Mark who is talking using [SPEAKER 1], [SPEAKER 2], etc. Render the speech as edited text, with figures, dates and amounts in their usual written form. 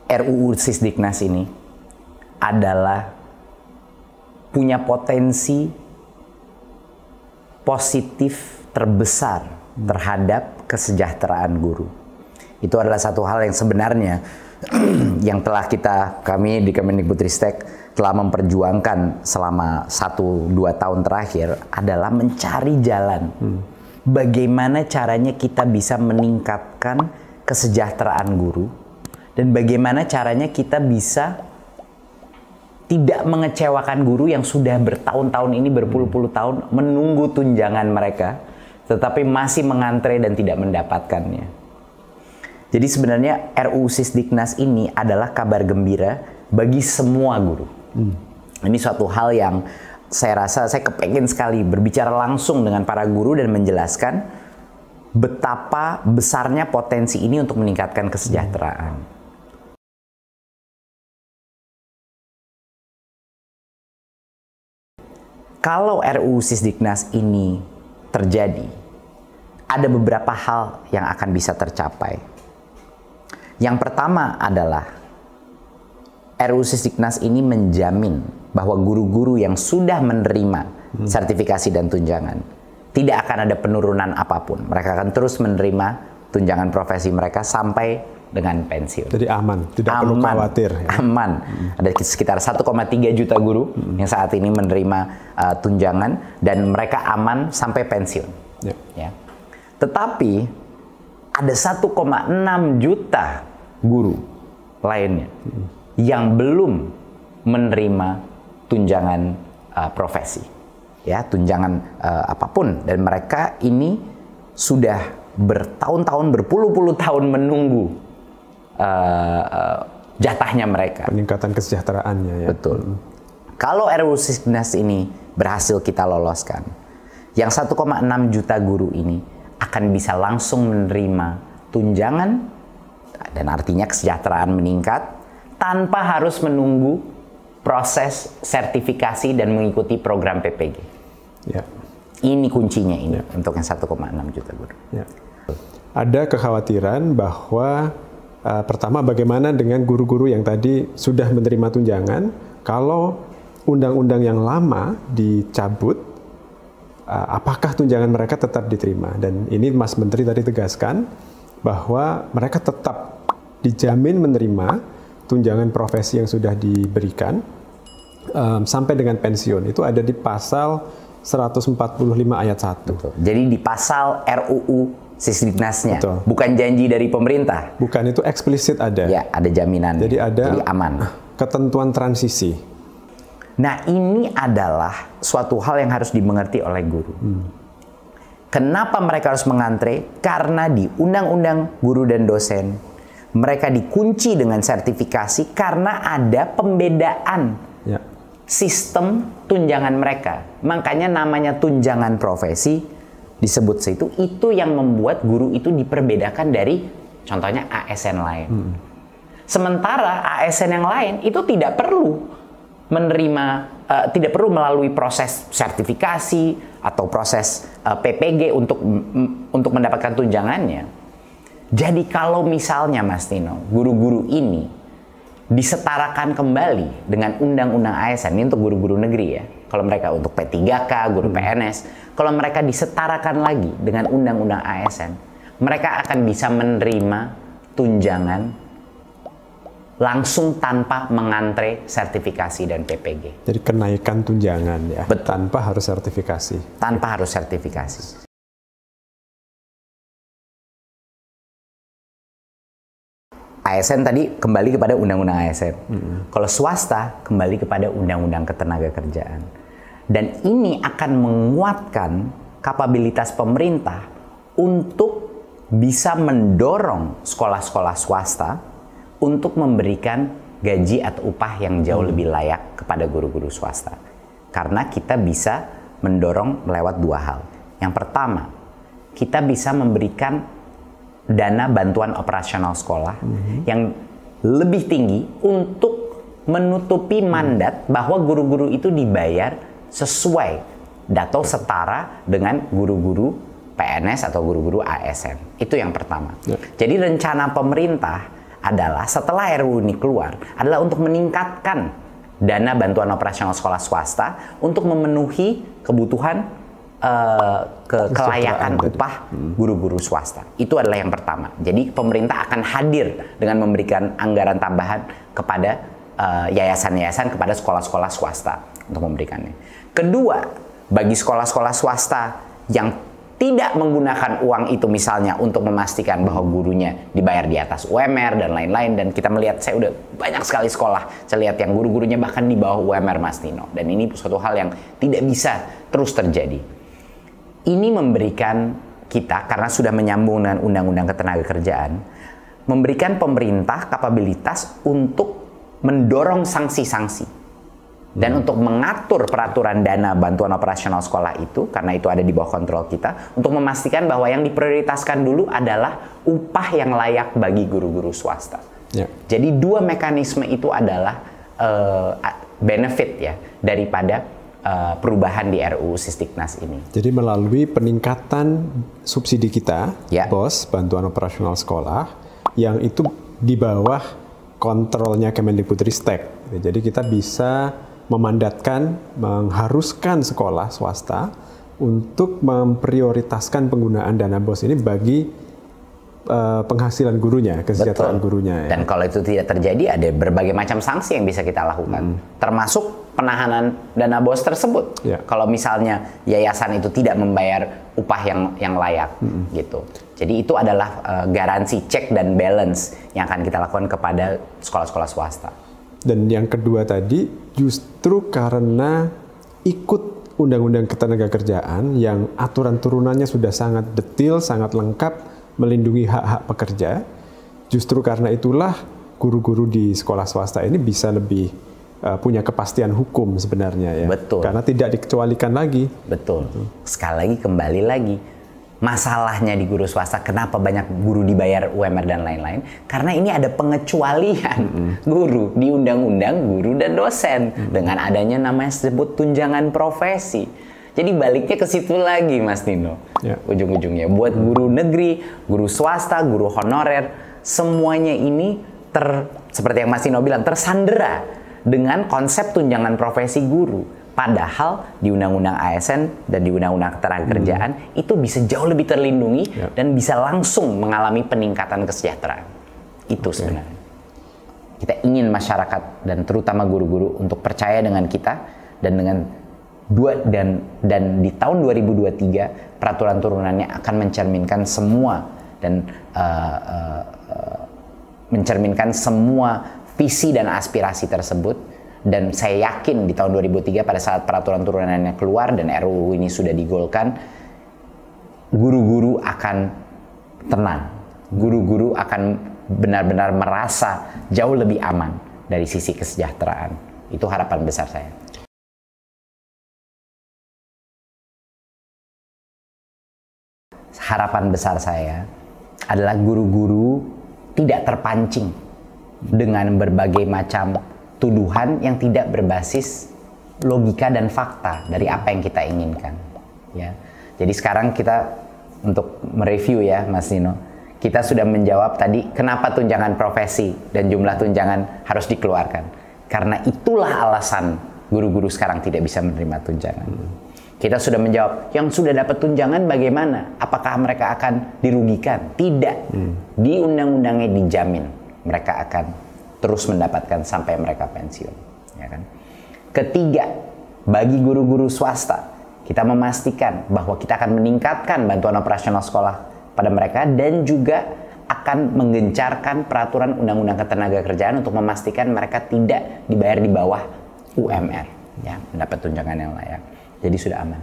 [SPEAKER 1] RUU Sisdiknas ini adalah punya potensi positif terbesar terhadap kesejahteraan guru. Itu adalah satu hal yang sebenarnya yang telah kami di Kemendikbudristek telah memperjuangkan selama 1-2 tahun terakhir adalah mencari jalan. Bagaimana caranya kita bisa meningkatkan kesejahteraan guru dan bagaimana caranya kita bisa tidak mengecewakan guru yang sudah bertahun-tahun ini, berpuluh-puluh tahun menunggu tunjangan mereka, tetapi masih mengantre dan tidak mendapatkannya. Jadi sebenarnya RUU Sisdiknas ini adalah kabar gembira bagi semua guru. Ini suatu hal yang saya rasa saya kepengen sekali berbicara langsung dengan para guru dan menjelaskan betapa besarnya potensi ini untuk meningkatkan kesejahteraan. Kalau RUU Sisdiknas ini terjadi, ada beberapa hal yang akan bisa tercapai. Yang pertama adalah RUU Sisdiknas ini menjamin bahwa guru-guru yang sudah menerima sertifikasi dan tunjangan tidak akan ada penurunan apapun. Mereka akan terus menerima tunjangan profesi mereka sampai dengan pensiun.
[SPEAKER 2] Jadi aman, tidak perlu khawatir. Ya?
[SPEAKER 1] Aman. Ada sekitar 1,3 juta guru yang saat ini menerima tunjangan dan mereka aman sampai pensiun. Ya. Tetapi ada 1,6 juta guru lainnya yang belum menerima tunjangan profesi, ya, tunjangan apapun, dan mereka ini sudah bertahun-tahun, berpuluh-puluh tahun menunggu jatahnya mereka.
[SPEAKER 2] Peningkatan kesejahteraannya, ya.
[SPEAKER 1] Betul. Kalau RUU Sisdiknas ini berhasil kita loloskan, yang 1,6 juta guru ini akan bisa langsung menerima tunjangan dan artinya kesejahteraan meningkat tanpa harus menunggu proses sertifikasi dan mengikuti program PPG. Ya. Ini kuncinya ini untuk yang 1,6 juta guru.
[SPEAKER 2] Ya. Ada kekhawatiran bahwa pertama bagaimana dengan guru-guru yang tadi sudah menerima tunjangan kalau undang-undang yang lama dicabut, apakah tunjangan mereka tetap diterima? Dan ini Mas Menteri tadi tegaskan bahwa mereka tetap dijamin menerima tunjangan profesi yang sudah diberikan sampai dengan pensiun. Itu ada di pasal 145 ayat 1.
[SPEAKER 1] Betul. Jadi di pasal RUU Sisdiknasnya, bukan janji dari pemerintah.
[SPEAKER 2] Bukan, itu eksplisit ada.
[SPEAKER 1] Ya, ada jaminan.
[SPEAKER 2] Jadi ada
[SPEAKER 1] aman.
[SPEAKER 2] Ketentuan transisi.
[SPEAKER 1] Nah, ini adalah suatu hal yang harus dimengerti oleh guru. Kenapa mereka harus mengantre? Karena di Undang-Undang Guru dan Dosen, mereka dikunci dengan sertifikasi karena ada pembedaan sistem tunjangan mereka. Makanya namanya tunjangan profesi disebut situ, itu yang membuat guru itu diperbedakan dari contohnya ASN lain. Sementara ASN yang lain itu tidak perlu menerima, tidak perlu melalui proses sertifikasi atau proses PPG untuk mendapatkan tunjangannya. Jadi kalau misalnya Mas Tino, guru-guru ini disetarakan kembali dengan undang-undang ASN, ini untuk guru-guru negeri ya, kalau mereka untuk P3K, guru PNS, kalau mereka disetarakan lagi dengan undang-undang ASN, mereka akan bisa menerima tunjangan langsung tanpa mengantre sertifikasi dan PPG.
[SPEAKER 2] Jadi kenaikan tunjangan ya,
[SPEAKER 1] betul,
[SPEAKER 2] tanpa harus sertifikasi.
[SPEAKER 1] Tanpa harus sertifikasi. ASN tadi kembali kepada undang-undang ASN. Kalau swasta kembali kepada undang-undang ketenagakerjaan. Dan ini akan menguatkan kapabilitas pemerintah untuk bisa mendorong sekolah-sekolah swasta untuk memberikan gaji atau upah yang jauh lebih layak kepada guru-guru swasta. Karena kita bisa mendorong lewat dua hal. Yang pertama, kita bisa memberikan dana bantuan operasional sekolah yang lebih tinggi untuk menutupi mandat bahwa guru-guru itu dibayar sesuai atau setara dengan guru-guru PNS atau guru-guru ASN. Itu yang pertama. Jadi rencana pemerintah adalah setelah RUU ini keluar adalah untuk meningkatkan dana bantuan operasional sekolah swasta untuk memenuhi kebutuhan kelayakan upah guru-guru swasta. Itu adalah yang pertama. Jadi pemerintah akan hadir dengan memberikan anggaran tambahan kepada yayasan-yayasan, kepada sekolah-sekolah swasta untuk memberikannya. Kedua, bagi sekolah-sekolah swasta yang tidak menggunakan uang itu misalnya untuk memastikan bahwa gurunya dibayar di atas UMR dan lain-lain, dan kita melihat, saya udah banyak sekali sekolah, saya lihat yang guru-gurunya bahkan di bawah UMR, Mas Nino, dan ini suatu hal yang tidak bisa terus terjadi. Ini memberikan kita, karena sudah menyambung dengan Undang-Undang Ketenagakerjaan, memberikan pemerintah kapabilitas untuk mendorong sanksi-sanksi dan untuk mengatur peraturan dana bantuan operasional sekolah itu, karena itu ada di bawah kontrol kita, untuk memastikan bahwa yang diprioritaskan dulu adalah upah yang layak bagi guru-guru swasta. Jadi dua mekanisme itu adalah benefit ya daripada perubahan di RUU Sisdiknas ini.
[SPEAKER 2] Jadi melalui peningkatan subsidi kita, BOS, bantuan operasional sekolah, yang itu di bawah kontrolnya Kemendikbudristek. Jadi kita bisa memandatkan, mengharuskan sekolah swasta untuk memprioritaskan penggunaan dana BOS ini bagi penghasilan gurunya, kesejahteraan gurunya.
[SPEAKER 1] Dan kalau itu tidak terjadi, ada berbagai macam sanksi yang bisa kita lakukan, termasuk penahanan dana BOS tersebut. Kalau misalnya yayasan itu tidak membayar upah yang layak, gitu. Jadi itu adalah garansi check dan balance yang akan kita lakukan kepada sekolah-sekolah swasta.
[SPEAKER 2] Dan yang kedua tadi, justru karena ikut Undang-Undang Ketenagakerjaan yang aturan turunannya sudah sangat detail, sangat lengkap, melindungi hak-hak pekerja, justru karena itulah guru-guru di sekolah swasta ini bisa lebih punya kepastian hukum sebenarnya ya.
[SPEAKER 1] Betul.
[SPEAKER 2] Karena tidak dikecualikan lagi.
[SPEAKER 1] Betul. Sekali lagi, kembali lagi. Masalahnya di guru swasta, kenapa banyak guru dibayar UMR dan lain-lain? Karena ini ada pengecualian guru di Undang-Undang Guru dan Dosen dengan adanya namanya disebut tunjangan profesi. Jadi baliknya ke situ lagi, Mas Nino. Ujung-ujungnya buat guru negeri, guru swasta, guru honorer, semuanya ini seperti yang Mas Nino bilang, tersandera dengan konsep tunjangan profesi guru. Padahal di Undang-Undang ASN dan di Undang-Undang Ketenagakerjaan itu bisa jauh lebih terlindungi dan bisa langsung mengalami peningkatan kesejahteraan. Itu sebenarnya. Kita ingin masyarakat dan terutama guru-guru untuk percaya dengan kita, dan dengan dan di tahun 2023 peraturan turunannya akan mencerminkan semua dan mencerminkan semua visi dan aspirasi tersebut. Dan saya yakin di tahun 2003 pada saat peraturan turunannya keluar dan RUU ini sudah digolkan, guru-guru akan tenang. Guru-guru akan benar-benar merasa jauh lebih aman dari sisi kesejahteraan. Itu harapan besar saya. Harapan besar saya adalah guru-guru tidak terpancing dengan berbagai macam tuduhan yang tidak berbasis logika dan fakta dari apa yang kita inginkan. Ya, jadi sekarang kita untuk mereview ya, Mas Nino, kita sudah menjawab tadi kenapa tunjangan profesi dan jumlah tunjangan harus dikeluarkan. Karena itulah alasan guru-guru sekarang tidak bisa menerima tunjangan. Kita sudah menjawab yang sudah dapat tunjangan bagaimana? Apakah mereka akan dirugikan? Tidak. Di undang-undangnya dijamin mereka akan terus mendapatkan sampai mereka pensiun, ya kan? Ketiga, bagi guru-guru swasta, kita memastikan bahwa kita akan meningkatkan bantuan operasional sekolah pada mereka dan juga akan menggencarkan peraturan Undang-Undang Ketenagakerjaan untuk memastikan mereka tidak dibayar di bawah UMR, ya, mendapat tunjangan yang layak. Jadi sudah aman.